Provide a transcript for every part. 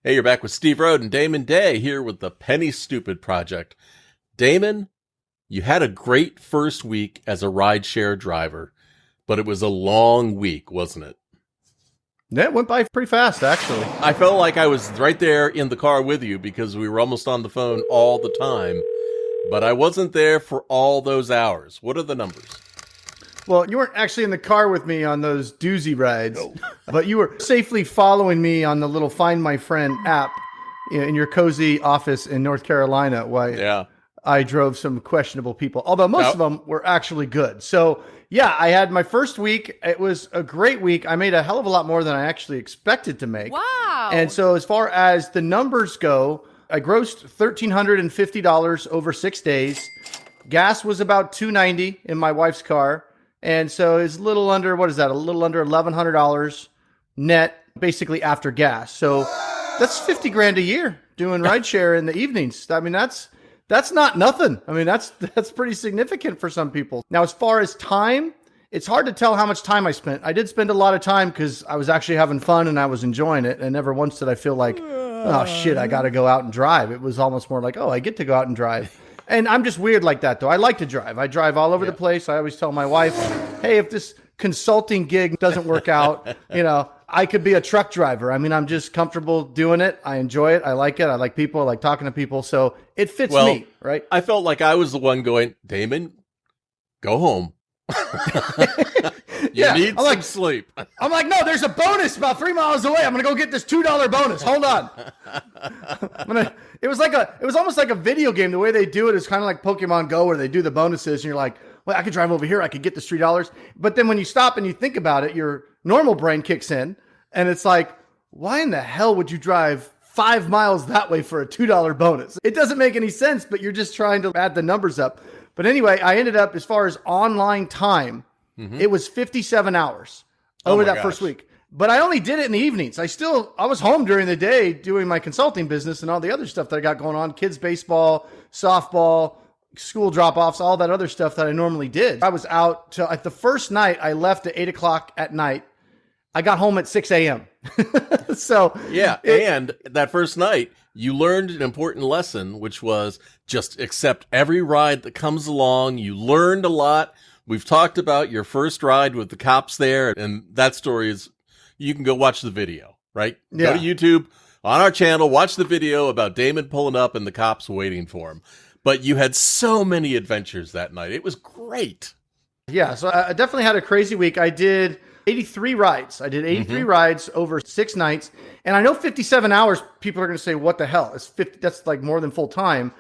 Hey, you're back with Steve Rode and Damon Day here with the Penny Stupid Project. Damon, you had a great first week as a rideshare driver, but it was a long week, wasn't it? Yeah, it went by pretty fast, actually. I felt like I was right there in the car with you because we were almost on the phone all the time, but I wasn't there for all those hours. What are the numbers? Well, you weren't actually in the car with me on those doozy rides, but you were safely following me on the little Find My Friend app in your cozy office in North Carolina while I drove some questionable people, although most of them were actually good. So, yeah, I had my first week. It was a great week. I made a hell of a lot more than I actually expected to make. Wow. And so as far as the numbers go, I grossed $1,350 over 6 days. Gas was about $2.90 in my wife's car. And so it's a little under, what is that? A little under $1,100 net, basically after gas. So that's 50 grand a year doing rideshare in the evenings. I mean, that's not nothing. I mean, that's pretty significant for some people. Now, as far as time, it's hard to tell how much time I spent. I did spend a lot of time because I was actually having fun and I was enjoying it. And never once did I feel like, oh shit, I got to go out and drive. It was almost more like, oh, I get to go out and drive. And I'm just weird like that, though. I like to drive. I drive all over the place. I always tell my wife, hey, if this consulting gig doesn't work out, I could be a truck driver. I mean, I'm just comfortable doing it. I enjoy it. I like it. I like people. I like talking to people. So it fits me, right? I felt like I was the one going, Damon, go home. You need some sleep. I'm like, no, there's a bonus about 3 miles away. I'm going to go get this $2 bonus. Hold on. It was almost like a video game. The way they do it is kind of like Pokemon Go, where they do the bonuses and you're like, well, I could drive over here. I could get this $3. But then when you stop and you think about it, your normal brain kicks in and it's like, why in the hell would you drive 5 miles that way for a $2 bonus? It doesn't make any sense, but you're just trying to add the numbers up. But anyway, I ended up, as far as online time, it was 57 hours over that first week. But I only did it in the evenings. I was home during the day doing my consulting business and all the other stuff that I got going on, kids baseball, softball, school drop-offs, all that other stuff that I normally did. I was out till the first night. I left at 8 o'clock at night. I got home at 6 a.m. So and that first night, you learned an important lesson, which was just accept every ride that comes along. You learned a lot. We've talked about your first ride with the cops there, and that story is, you can go watch the video, right? Yeah. Go to YouTube on our channel, watch the video about Damon pulling up and the cops waiting for him. But you had so many adventures that night. It was great. Yeah, so I definitely had a crazy week. I did 83 rides. I did 83 rides over 6 nights. And I know 57 hours, people are going to say, what the hell? That's like more than full time.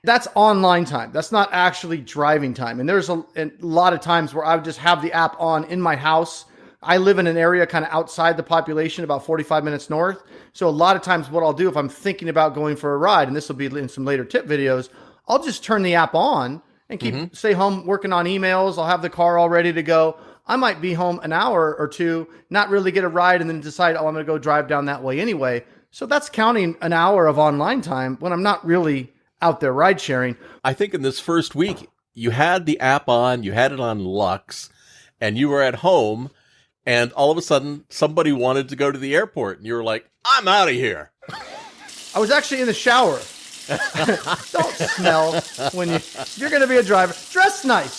That's online time. That's not actually driving time. And there's a lot of times where I would just have the app on in my house. I live in an area kind of outside the population, about 45 minutes north. So a lot of times what I'll do if I'm thinking about going for a ride, and this will be in some later tip videos, I'll just turn the app on and stay home working on emails. I'll have the car all ready to go. I might be home an hour or two, not really get a ride, and then decide, oh, I'm going to go drive down that way anyway. So that's counting an hour of online time when I'm not really out there ride sharing. I think in this first week, you had the app on, you had it on Lux, and you were at home, and all of a sudden, somebody wanted to go to the airport, and you were like, I'm out of here. I was actually in the shower. Don't smell if you're going to be a driver. Dress nice,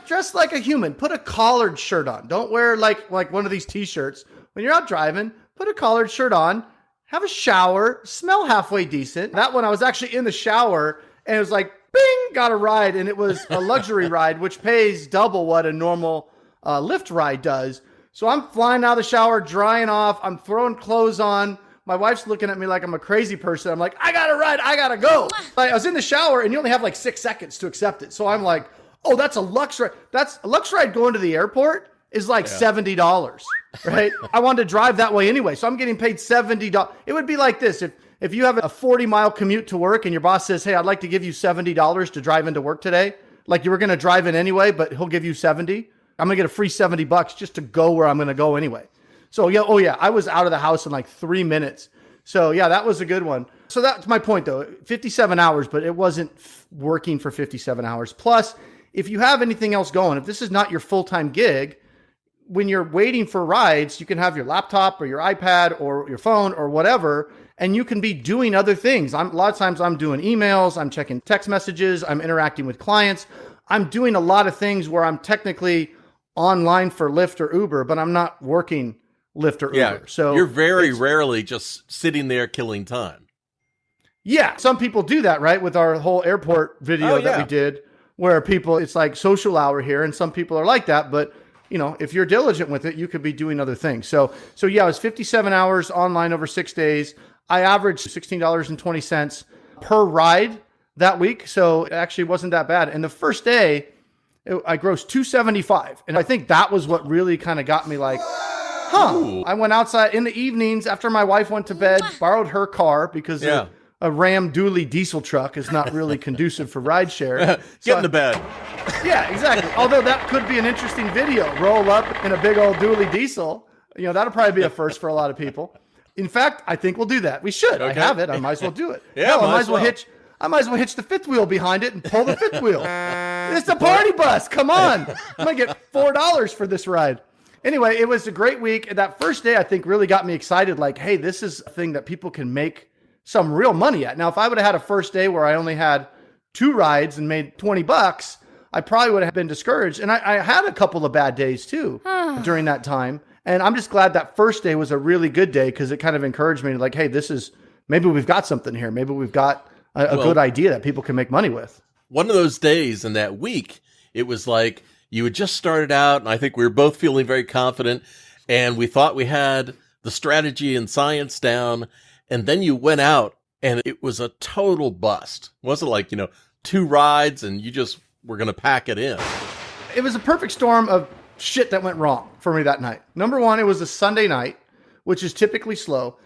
dress like a human. Put a collared shirt on. Don't wear like one of these t-shirts. When you're out driving, put a collared shirt on, have a shower, smell halfway decent. That one, I was actually in the shower and it was like, bing, got a ride. And it was a luxury ride, which pays double what a normal Lyft ride does. So I'm flying out of the shower, drying off. I'm throwing clothes on. My wife's looking at me like I'm a crazy person. I'm like, I got to ride. I got to go. I was in the shower and you only have like 6 seconds to accept it. So I'm like, oh, that's a Lux ride. That's a Lux ride going to the airport is like $70, right? I wanted to drive that way anyway. So I'm getting paid $70. It would be like this. If you have a 40-mile commute to work and your boss says, hey, I'd like to give you $70 to drive into work today. Like you were going to drive in anyway, but he'll give you 70. I'm going to get a free $70 just to go where I'm going to go anyway. So yeah, I was out of the house in like 3 minutes. So yeah, that was a good one. So that's my point though, 57 hours, but it wasn't working for 57 hours. Plus, if you have anything else going, if this is not your full-time gig, when you're waiting for rides, you can have your laptop or your iPad or your phone or whatever, and you can be doing other things. A lot of times I'm doing emails, I'm checking text messages, I'm interacting with clients. I'm doing a lot of things where I'm technically online for Lyft or Uber, but I'm not working Lyft or Uber. So you're very rarely just sitting there killing time. Yeah, some people do that, right? With our whole airport video that we did, where people, it's like social hour here, and some people are like that, but if you're diligent with it, you could be doing other things. So yeah, it was 57 hours online over 6 days. I averaged $16.20 per ride that week. So it actually wasn't that bad. And the first day I grossed $275. And I think that was what really kind of got me like, Ooh. I went outside in the evenings after my wife went to bed, borrowed her car because a Ram dually diesel truck is not really conducive for rideshare. Get in the bed. Yeah, exactly. Although that could be an interesting video. Roll up in a big old dually diesel. That'll probably be a first for a lot of people. In fact, I think we'll do that. We should. Okay. I have it. I might as well do it. Yeah, I might as well hitch the fifth wheel behind it and pull the fifth wheel. It's a party bus. Come on. I'm going to get $4 for this ride. Anyway, it was a great week. That first day, I think, really got me excited. Like, hey, this is a thing that people can make some real money at. Now, if I would have had a first day where I only had 2 rides and made $20, I probably would have been discouraged. And I had a couple of bad days too during that time. And I'm just glad that first day was a really good day because it kind of encouraged me to like, hey, maybe we've got something here. Maybe we've got a good idea that people can make money with. One of those days in that week, it was like you had just started out, and I think we were both feeling very confident, and we thought we had the strategy and science down, and then you went out, and it was a total bust. It wasn't like, 2 rides, and you just were going to pack it in. It was a perfect storm of shit that went wrong for me that night. Number one, it was a Sunday night, which is typically slow.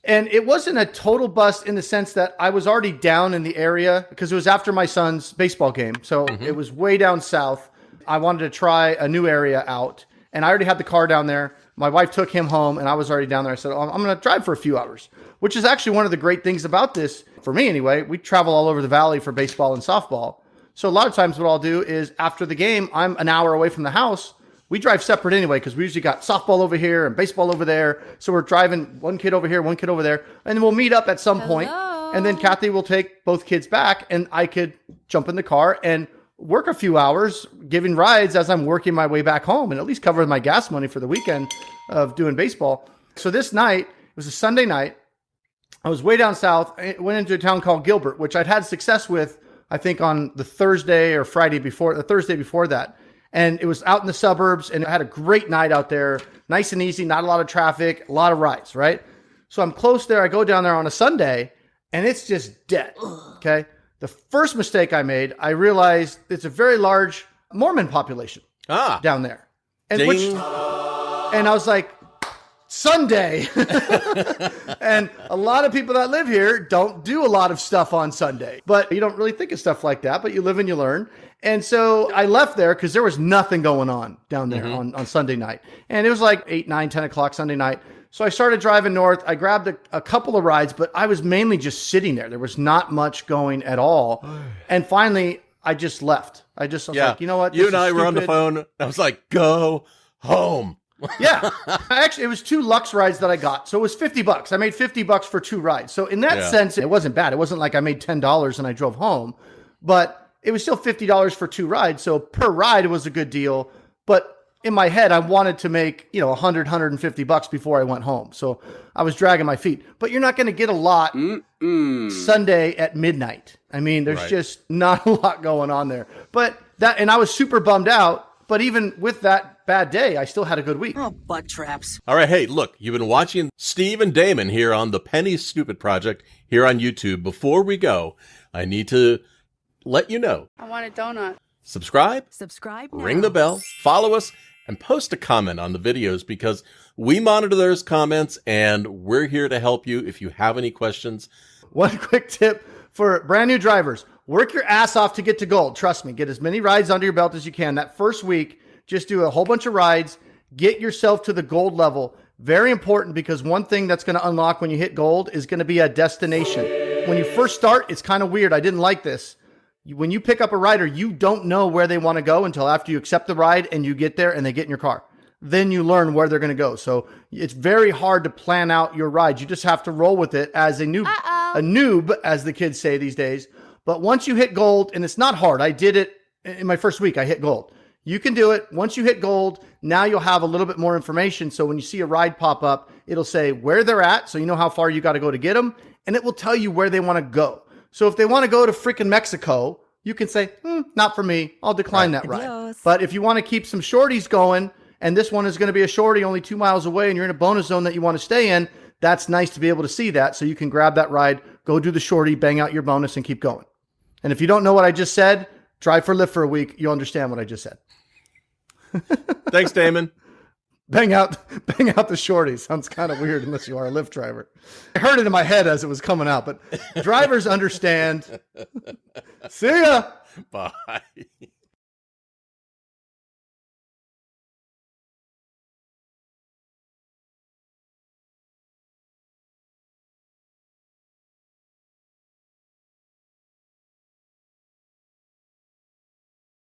And it wasn't a total bust in the sense that I was already down in the area because it was after my son's baseball game. So it was way down south. I wanted to try a new area out. And I already had the car down there. My wife took him home and I was already down there. I said, I'm going to drive for a few hours, which is actually one of the great things about this. For me anyway, we travel all over the valley for baseball and softball. So a lot of times what I'll do is after the game, I'm an hour away from the house. We drive separate anyway because we usually got softball over here and baseball over there. So we're driving one kid over here, one kid over there. And then we'll meet up at some point. And then Kathy will take both kids back and I could jump in the car and work a few hours giving rides as I'm working my way back home and at least cover my gas money for the weekend of doing baseball. So this night, it was a Sunday night. I was way down south. I went into a town called Gilbert, which I'd had success with, I think on the Thursday or Friday before, the Thursday before that. And it was out in the suburbs and I had a great night out there. Nice and easy, not a lot of traffic, a lot of rides, right? So I'm close there. I go down there on a Sunday and it's just dead, okay? The first mistake I made, I realized it's a very large Mormon population down there. And and I was like, Sunday. And a lot of people that live here don't do a lot of stuff on Sunday, but you don't really think of stuff like that, but you live and you learn. And so I left there because there was nothing going on down there on Sunday night. And it was like 8, 9, 10 o'clock Sunday night. So I started driving north. I grabbed a couple of rides, but I was mainly just sitting there. There was not much going at all. And finally, I just left. I was like, you know what? You and I were on the phone. I was like, go home. Yeah. Actually, it was 2 Lux rides that I got. So it was $50. I made $50 for 2 rides. So in that sense, it wasn't bad. It wasn't like I made $10 and I drove home, but it was still $50 for 2 rides. So per ride, it was a good deal. But in my head, I wanted to make, $100, $150 before I went home. So I was dragging my feet, but you're not going to get a lot Sunday at midnight. I mean, there's just not a lot going on there, and I was super bummed out. But even with that bad day, I still had a good week. Oh, butt traps. All right. Hey, look, you've been watching Steve and Damon here on the Penny Stupid Project here on YouTube. Before we go, I need to let you know. I want a donut. Subscribe Now. Ring the bell, follow us, and post a comment on the videos because we monitor those comments and we're here to help you if you have any questions. One quick tip for brand new drivers. Work your ass off to get to gold. Trust me, get as many rides under your belt as you can. That first week, just do a whole bunch of rides. Get yourself to the gold level. Very important because one thing that's going to unlock when you hit gold is going to be a destination. When you first start, it's kind of weird. I didn't like this. When you pick up a rider, you don't know where they want to go until after you accept the ride and you get there and they get in your car. then you learn where they're going to go. So it's very hard to plan out your ride. You just have to roll with it as a noob, as the kids say these days. But once you hit gold, and it's not hard. I did it in my first week. I hit gold. You can do it. Once you hit gold, now you'll have a little bit more information. So when you see a ride pop up, it'll say where they're at. So you know how far you got to go to get them. And it will tell you where they want to go. So if they want to go to freaking Mexico, you can say, not for me. I'll decline that ride. Adios. But if you want to keep some shorties going, and this one is going to be a shorty only 2 miles away, and you're in a bonus zone that you want to stay in, that's nice to be able to see that. So you can grab that ride, go do the shorty, bang out your bonus, and keep going. And if you don't know what I just said, drive for Lyft for a week. You'll understand what I just said. Thanks, Damon. Bang out the shorty. Sounds kind of weird unless you are a Lyft driver. I heard it in my head as it was coming out, but drivers understand. See ya. Bye.